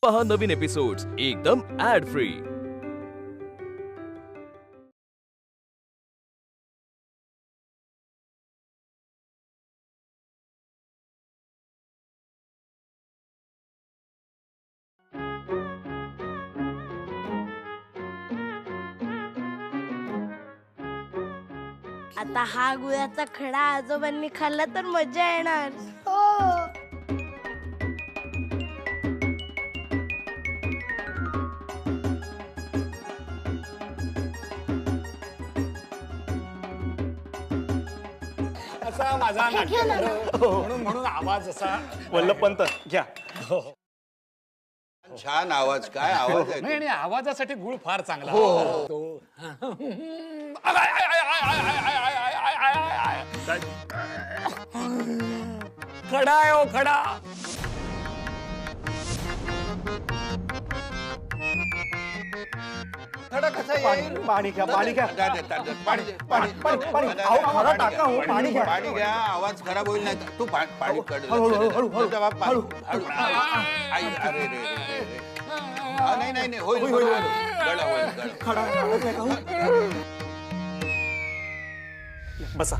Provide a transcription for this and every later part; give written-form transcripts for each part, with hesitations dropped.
पहा नवीन एपिसोड्स एकदम add free. आता हा गुळाचा खडा आजोबांनी खाल्ला तर मजा येणार। असा माझा म्हणून आवाज असा वल्लभपंत घ्या। छान आवाज, काय आवाज आहे नाही, आवाजासाठी गुळ फार चांगला तो खडा आहे ओ खडा। खडा कसा येईल? पाणी घ्या, पाणी घ्या, पाणी पाणी अहो खडा टाका हो, पाणी घ्या, पाणी घ्या, आवाज खराब होईल नाही तू पाणी कड अरे नाही होईल गळा होईल खडा बसा।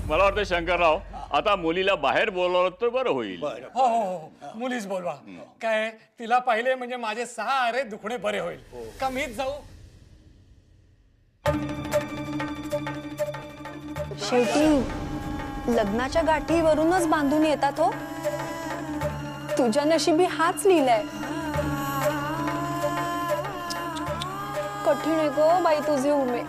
मला वाटतं शंकरराव आता मुलीला बाहेर बोलवलं तर बरं होईल। हो मुलीच बोलवा। काय तिला पाहिले म्हणजे माझे 6 दुखणे बरे होईल का मीच जाऊ? शेवटी लग्नाच्या गाठीवरूनच बांधून येतात हो। तुझ्या नशिबी हाच लिहिलाय। कठीण आहे गो बाई तुझे उमे।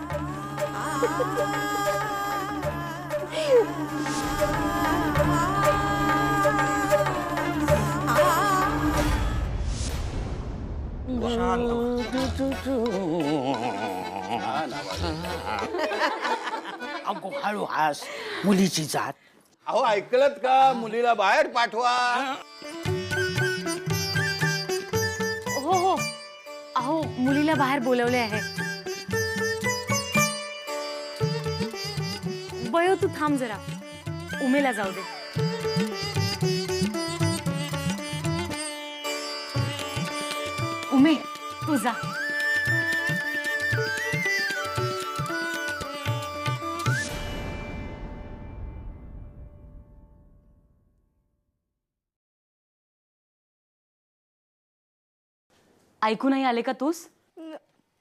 अगो हळू हास, मुलीची जात। अहो ऐकलत का? मुलीला बाहेर पाठवा। हो अहो मुलीला बाहेर बोलवले आहे। बयो तू थांब जरा, उमेला जाऊ दे। उमे तू जा। ऐकू नाही आले का तूस?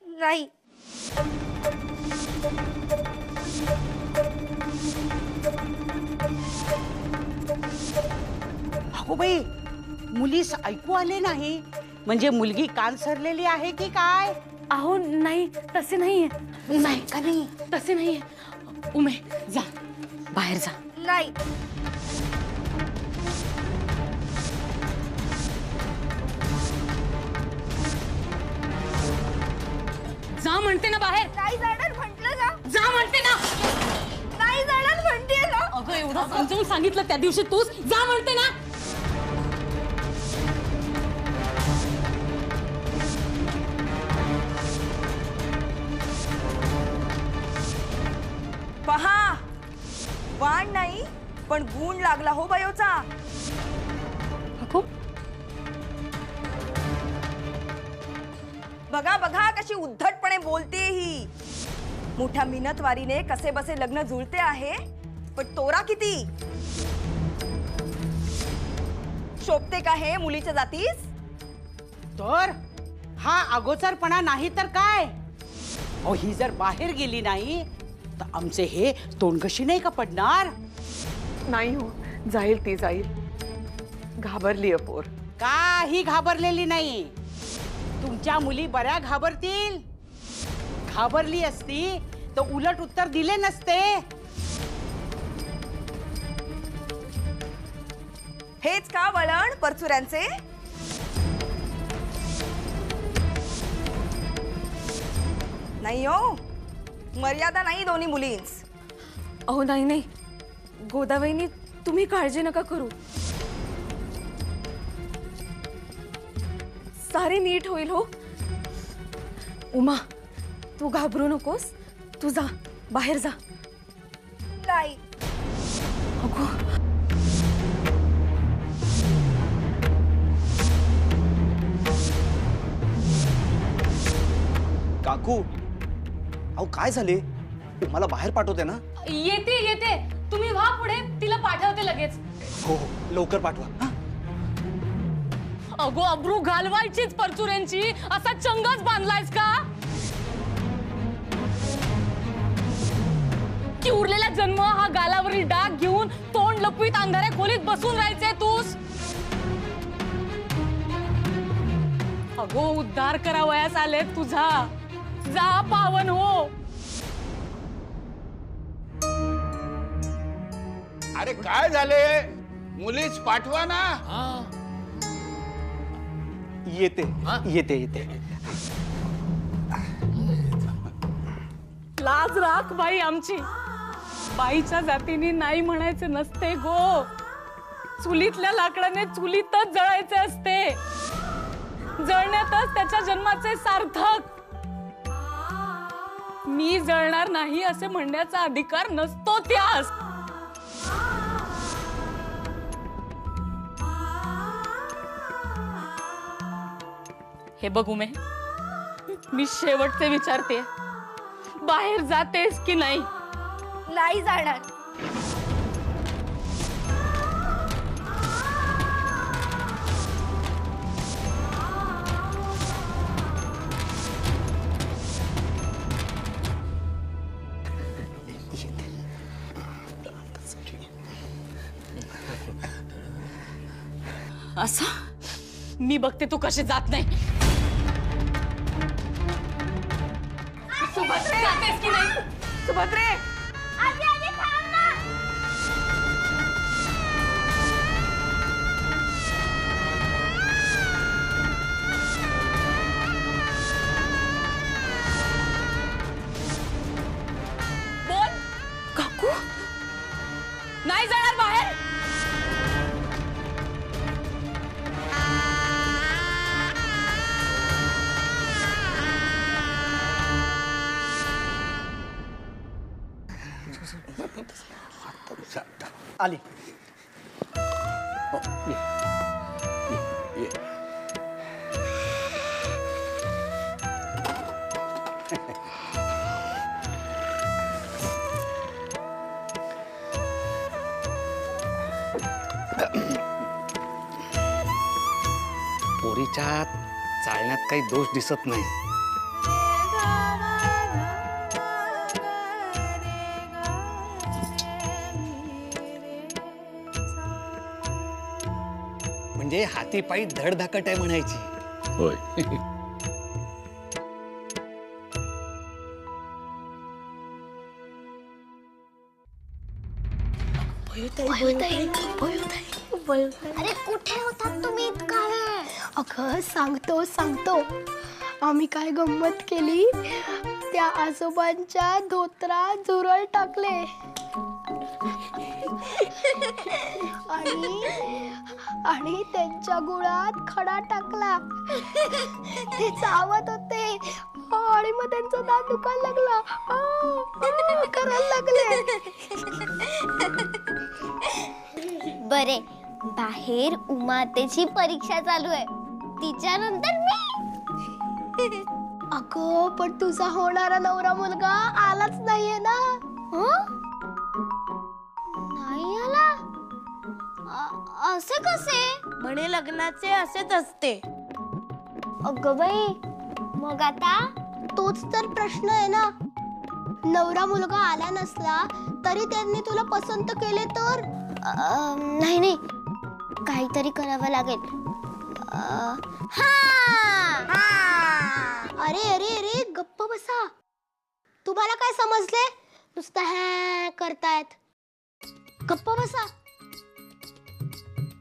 नाही। अगो बाई, मुलीस ऐकू आले नाही म्हणजे मुलगी कान सरलेली आहे की काय? अहो नाही, तसे नाहीये। नाही का नाही? तसे नाहीये। उमे जा, बाहेर जा। नाही। जा म्हणते ना बाहेर। नाही जाणार म्हटलं जा। जा म्हणते ना। नाही जाणार म्हणते ना। अगं एवढं समजावून सांगितलं त्या दिवशी तूच जा म्हणते ना। पहा, वाण नाही पण गुण लागला हो बयोचा। अगो बघा बघा कशी उद्धटपणे बोलते ही। मोठ्या मिनतवारीने कसे बसे लग्न जुळते आहे, पण तोरा किती शोभते का हे मुलीच्या जातीस? तर हा अगोचरपणा नाही तर काय? अहो ही जर बाहेर गेली नाही तर आमचे हे तोंडकशी नाही का पडणार? नाही हो, जाईल ती जाईल। घाबरली अपोर। काही घाबरलेली नाही। तुमच्या मुली बऱ्या घाबरतील। घाबरली असती तर उलट उत्तर दिले नसते। हेच का वळण परचुऱ्यांचे? नाही हो, मर्यादा नाही दोन्ही मुलींच। अहो नाही नाही गोदावईनी, तुम्ही काळजी नका करू। सारे नीट होईल हो। उमा तू घाबरू नकोस, तू जा बाहेर जा। नाही। अगो काकू अहो काय झाले मला बाहेर पाठवते ना? येते येते, तुम्ही व्हा पुढे, तिला पाठवते लगेच. हो लवकर पाठवा. अगो अब्रू घालवायचीच परचुऱ्यांची, असा चंगच बांधलायस का? की उरलेला जन्म हा गालावरील डाग घेऊन तोंड लपवीत अंधाऱ्या खोलीत बसून राहायचे तूस? अगो उद्धार करावयास आले तुझा, जा पावन हो. अरे काय झाले, मुलीच पाठवा ना. येते येते येते. लाज राख बाई आमची, बाईच्या जातीने नाही म्हणायचे नसते गो. चुलीतल्या लाकडाने चुलीतच जळायचे असते, जळण्यातच त्याच्या जन्माचे सार्थक. मी जळणार नाही असे म्हणण्याचा अधिकार नसतो त्यास. हे बघू मी शेवटचे विचारते, बाहेर जातेस की नाही? नाही जाणार. असं मी बघते तू कशी जात नाही. सुभद्रे जातेस की नाही? सुभद्रे बोल. काकू नाही जाणार बाहेर? आली. पोरीच्या चालण्यात काही दोष दिसत नाही. म्हणजे हाती पायी धडधाकट आहे म्हणायची. होय. अरे कुठे होतात तुम्ही इतका वेळ? अगं सांगतो. आम्ही काय गंमत केली, त्या आजोबांच्या धोत्रात झुरळ टाकले आणि त्यांच्या गुळात खडा टाकला. ते चावत होते आणि मग त्यांचा दात दुखायला लागला, करायला लागले. बरे, बाहेर उमातेची परीक्षा चालू आहे, तिच्यानंतर मी. अगं पण तुझा होणारा नवरा मुलगा आलाच नाहीये ना? नाही आला? असे कसे? म्हणे लग्नाचे असेच असते. अगं बाई, मग आता? तोच तर प्रश्न आहे ना. नवरा मुलगा आला नसला तरी त्यांनी तुला पसंत केले तर? नाही, काहीतरी करावं लागेल. अरे गप्प बसा. तुम्हाला काय समजले? नुसतं हॅ करतायत. गप्प बसा.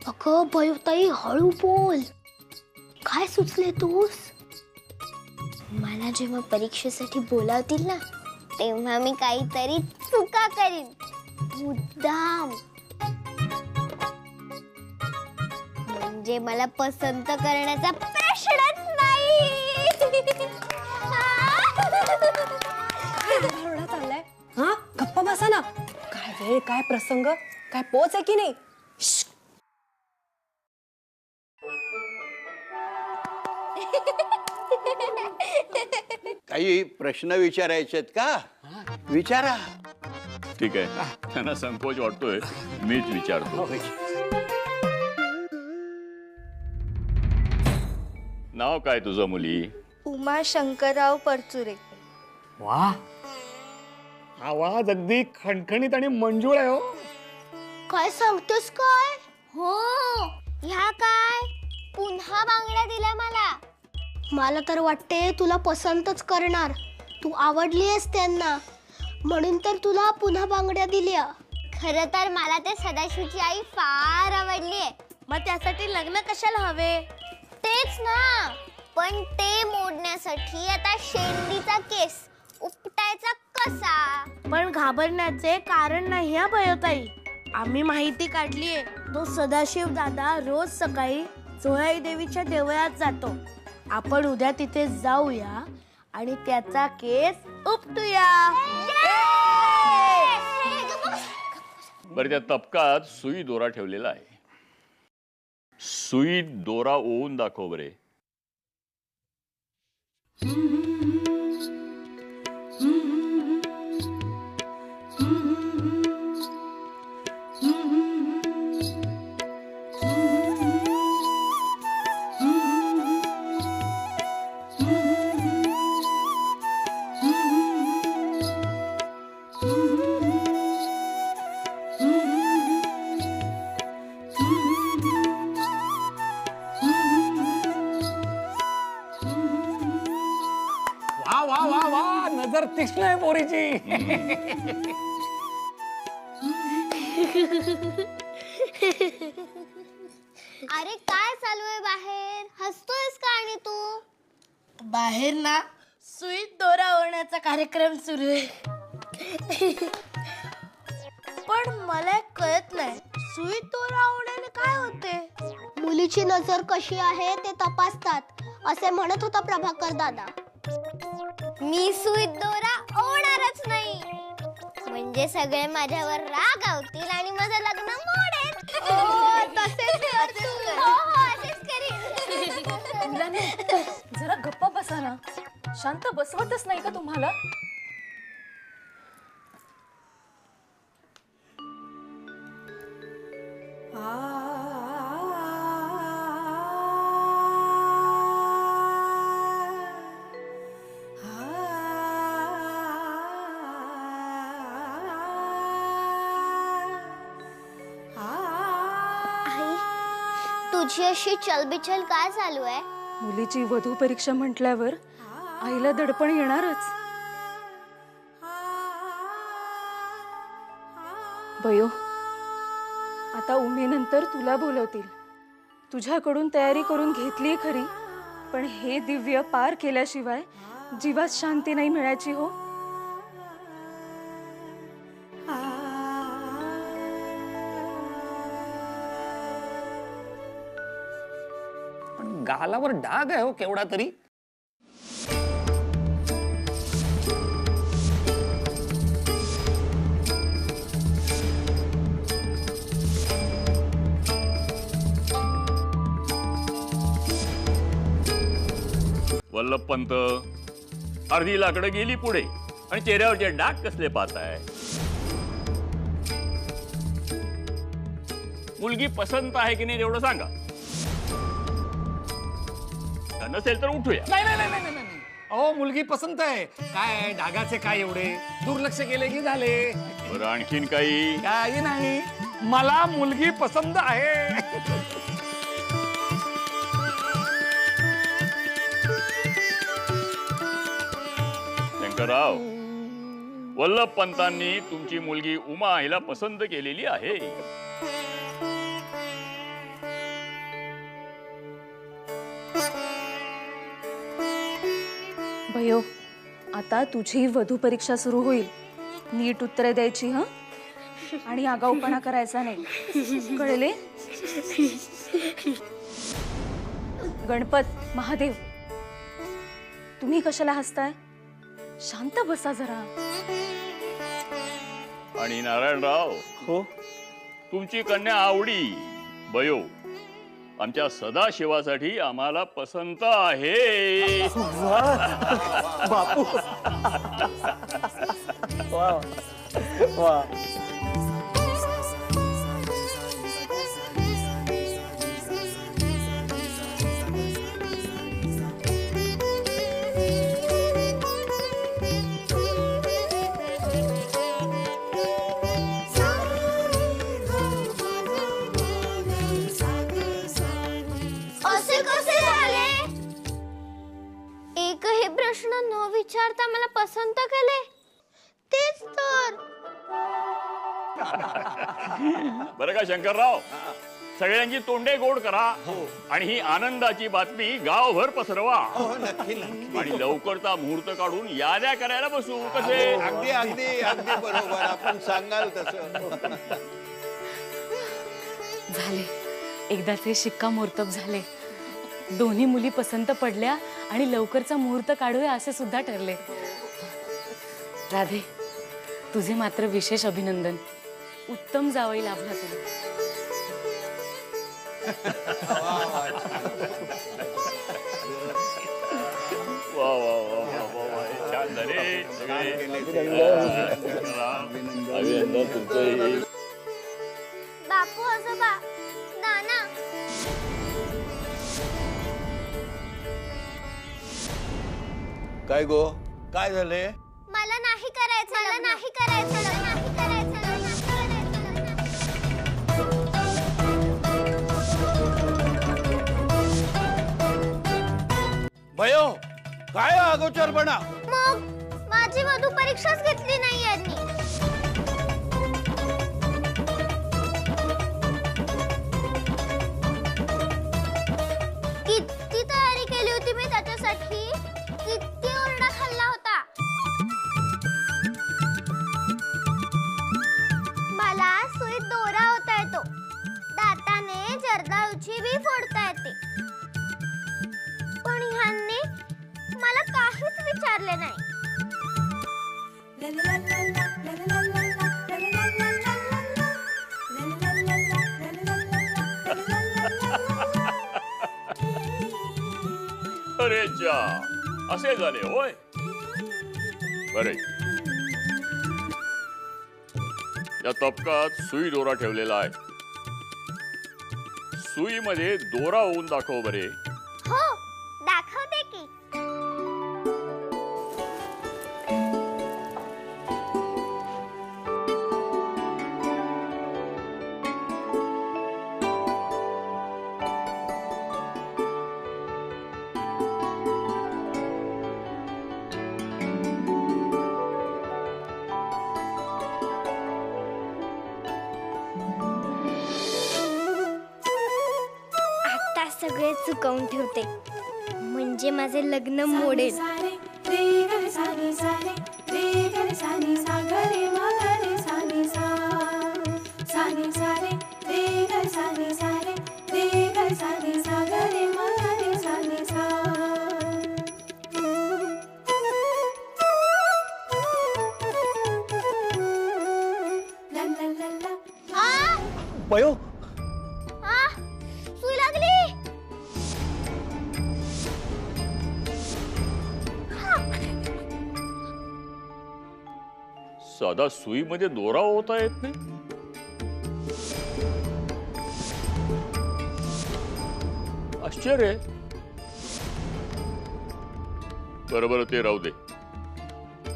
अगं बयुताई, हळू बोल. काय सुचले तूस? मला जेव्हा परीक्षेसाठी बोलावतील ना, तेव्हा मी काहीतरी चुका करीन, मुद्दाम. म्हणजे मला पसंत करण्याचा प्रश्नच नाही. चाललाय हा? गप्पा बसा ना. काय वेळ, काय प्रसंग, काय पोच आहे की नाही? काही प्रश्न विचारायचे आहेत का? विचारा. ठीक आहे, त्यांना संकोच वाटतोय, मीच विचारतो. नाव काय तुझं मुली? उमा शंकरराव परचुरे. वा, आवाज अगदी खणखणीत आणि मंजूळ आहे हो. काय सांगतोस काय? हो, ह्या काय पुन्हा बांगड्या दिल्या मला. मला तर वाटते तुला पसंतच करणार. तू आवडलीयस त्यांना, म्हणून तर तुला पुन्हा बांगड्या दिल्या. खरं तर मला ते सदाशिवची आई फार आवडलीये. मग त्यासाठी लग्न कशाला हवे? तेच ना, पण ते मोडण्यासाठी आता शेंडीचा केस उपटायचा कसा? पण घाबरण्याचे कारण नाही हा भयोताई. आम्ही माहिती काढलीये. तो सदाशिव दादा रोज सकाळी जोयाई देवीच्या देवळात जातो. आपण उद्या तिथे जाऊया आणि त्याचा केस उपटूया. बरं, त्या तपकात सुई दोरा ठेवलेला आहे. सुई दोरा ओवून दाखव बरे. वा वा वा वा, नजर तीक्ष्ण आहे पोरीची. अरे काय चालू आहे बाहेर? हसतोयस का? आणि तू? बाहेर ना सुईत दोरा ओढण्याचा कार्यक्रम सुरू आहे. पण मला कळत नाही, सुईत दोरा ओढण्याने काय होते? मुलीची नजर कशी आहे ते तपासतात, असे म्हणत होता प्रभाकर दादा. मी सुईत दोरा ओढणारच नाही, म्हणजे सगळे माझ्यावर रागावतील आणि माझं लग्न मोडेल. तसेच कर तू. असेच करीन. जरा गप्पा बसा ना. शांत बसवतच नाही का तुम्हाला? तुझी अशी चलबिचल काय चालू आहे? मुलीची वधू परीक्षा म्हटल्यावर आईला दडपण येणारच. बयो, आता उमेनंतर तुला बोलवतील. तुझ्याकडून तयारी करून घेतली खरी, पण हे दिव्य पार केल्याशिवाय जीवात शांती नाही मिळायची हो. पण गालावर डाग आहे हो केवढा तरी. वल्लभपंत, अर्धी लाकडं गेली पुढे आणि चेहऱ्यावरचे डाग कसले पाहताय? मुलगी पसंत आहे की नाही एवढं सांगा. नसेल तर उठूया. नाही नाही नाही नाही नाही. अहो, मुलगी पसंत आहे. काय डागाचे काय एवढे? दुर्लक्ष केले की झाले. बरं, आणखीन काही? काही नाही, मला मुलगी पसंत आहे. शंकरराव, वल्लभपंतांनी तुमची मुलगी उमा हिला पसंत केलेली आहे. भयो, आता तुझी वधू परीक्षा सुरू होईल. नीट उत्तरे द्यायची हं, आणि आगाऊपणा करायचा नाही, कळले? गणपत, महादेव, तुम्ही कशाला हसताय? शांत बसा जरा. आणि नारायणराव, हो, तुमची कन्या आवडी बयो आमच्या सदाशिवासाठी आम्हाला पसंत आहे. बापू वा वा. असे कसे झाले? एकही प्रश्न न विचारता मला पसंत केले. तेच तर. बरं का शंकरराव, सगळ्यांची तोंडे गोड करा आणि ही आनंदाची बातमी गावभर पसरवा. आणि लवकरचा मुहूर्त काढून याद्या करायला बसू. कसे? अगदी अगदी अगदी बरोबर, आपण सांगाल तसं. झाले, एकदाचे शिक्कामोर्तब झाले. दोन्ही मुली पसंत पडल्या आणि लवकरचा मुहूर्त काढूया असे सुद्धा ठरले. राधे, तुझे मात्र विशेष अभिनंदन. उत्तम जावई लाभला तुला. वा वा वा वा वा वा, छान झाले सगळे. अभिनंदन तुमचं. बापू आजोबा, नाना, काय गो, काय झाले? मला नाही करायचं, मला नाही करायचं, मला नाही करायचं, मला नाही भयो, काय अगोचरपणा? मग माझी वधू परीक्षाच घेतली नाही यांनी. किती तयारी केली होती मी त्याच्यासाठी, किती ओरडा खाल्ला होता. मला सुईत दोरा होता येतो, दाताने जर्दाळूची बी फोडता येते. पण ह्यांनी मला काहीच विचारले नाही. अरे जा, असे झाले होय. बरे, या तबकात सुई दोरा ठेवलेला आहे. सुईमध्ये दोरा होऊन दाखव बरे. हो, दाखवते की. आता सगळे चुकवून ठेवते, म्हणजे माझे लग्न मोडेल. भयो, सुई लागली. साधा सुईमध्ये दोरा होता येत नाही. आश्चर्य आहे. बरोबर, ते राहू दे.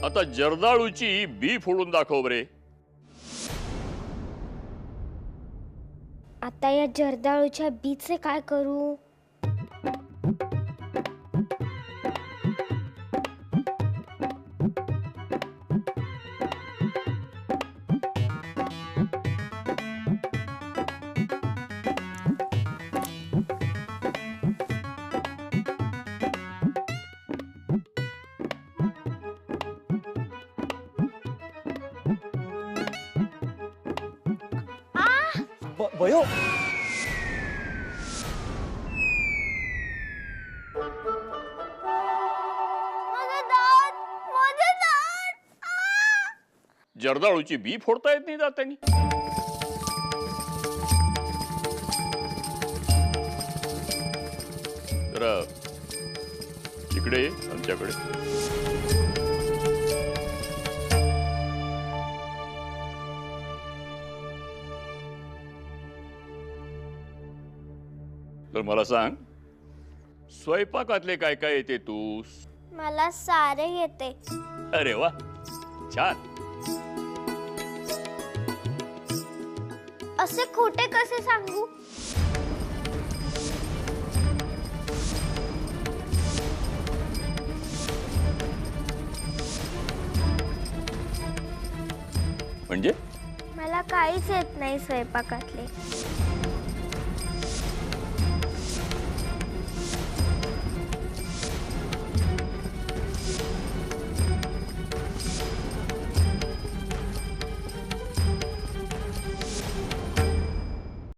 आता जर्दाळूची बी फोडून दाखव बरे. आता या जर्दाळूच्या बीचे काय करू? भयो, जर्दाळूची बी फोडता येत नाही दातांनी. जरा इकडे ये आमच्याकडे. तर मला सांग, स्वयंपाकातले काय काय येते तू? मला सारे येते. अरे वा, छान. असे खोटे कसे सांगू? म्हणजे मला काहीच येत नाही स्वयंपाकातले.